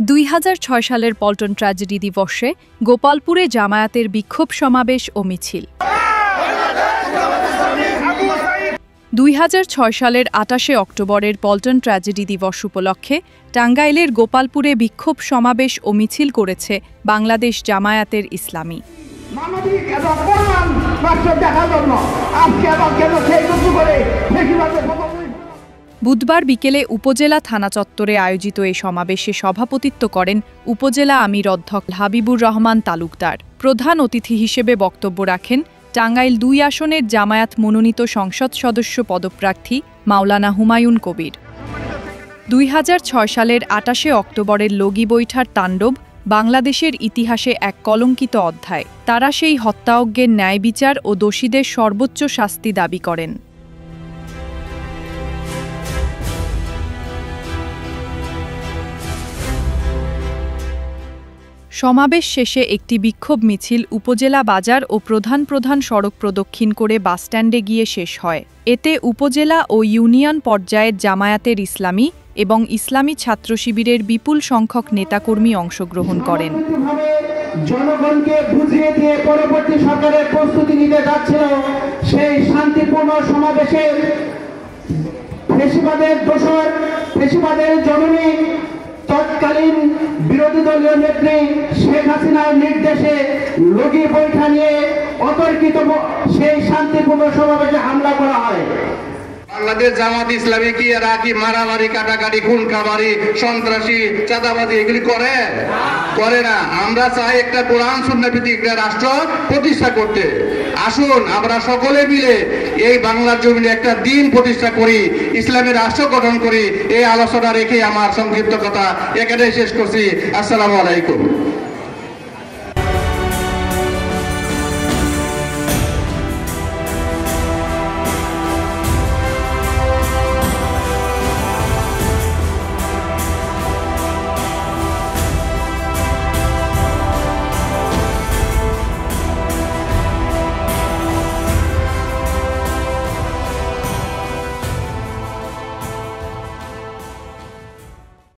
2006 সালের পল্টন ট্র্যাজেডি দিবসে গোপালপুরে জামায়াতের বিক্ষোভ সমাবেশ ও মিছিল। 2006 সালের 28শে অক্টোবরের পল্টন ট্র্যাজেডি দিবস উপলক্ষে টাঙ্গাইলের গোপালপুরে বিক্ষোভ সমাবেশ ও মিছিল করেছে বাংলাদেশ জামায়াতের ইসলামী। বুধবার বিকেলে উপজেলা থানা চত্বরে আয়োজিত এই সমাবেশে সভাপতিত্ব করেন উপজেলা আমির অধ্যক্ষ হাবিবুর রহমান তালুকদার। প্রধান অতিথি হিসেবে বক্তব্য রাখেন টাঙ্গাইল 2 আসনের জামায়াত মনোনীত সংসদ সদস্য পদপ্রার্থী মাওলানা হুমায়ুন কবির। 2006 সালের 28শে অক্টোবরের লগি বৈঠার তাণ্ডব বাংলাদেশের ইতিহাসে এক কলঙ্কিত অধ্যায়। তারা সেই হত্যাযজ্ঞের ন্যায় বিচার ও দোষীদের সর্বোচ্চ শাস্তি দাবি করেন। সমাবেশ শেষে একটি বিক্ষোভ মিছিল উপজেলা বাজার ও প্রধান সড়ক প্রদক্ষিণ করে বাসস্ট্যান্ডে গিয়ে শেষ হয়। এতে উপজেলা ও ইউনিয়ন পর্যায়ের জামায়াতের ইসলামী এবং ইসলামী ছাত্র শিবিরের বিপুল সংখ্যক নেতাকর্মী অংশগ্রহণ করেন। জনগণকে বুঝিয়ে দিয়ে পরবর্তী সরকারের প্রস্তুতি নিতে যাচ্ছিল সেই শান্তিপূর্ণ সমাবেশে ফ্যাসিবাদের দোসর, ফ্যাসিবাদের জননী তৎকালীন বিরোধী দলীয় নেত্রী শেখ হাসিনার নির্দেশে লগি বৈঠা নিয়ে অতর্কিত সেই শান্তিপূর্ণ সমাবেশে হামলা করা হয়। বাংলাদেশ জামাত ইসলামী কি এরা কি মারামারি, কাটাকাটি, খুন খামারি, সন্ত্রাসী, চাঁদাবাজি এগুলি করে না। আমরা চাই একটা কোরআন সুন্নাহ ভিত্তিক একটা রাষ্ট্র প্রতিষ্ঠা করতে। আসুন আমরা সকলে মিলে এই বাংলার জমিনে একটা দিন প্রতিষ্ঠা করি, ইসলামী রাষ্ট্র গঠন করি। এই আলোচনা রেখে আমার সংক্ষিপ্ত কথা এখানে শেষ করছি। আসসালামু আলাইকুম।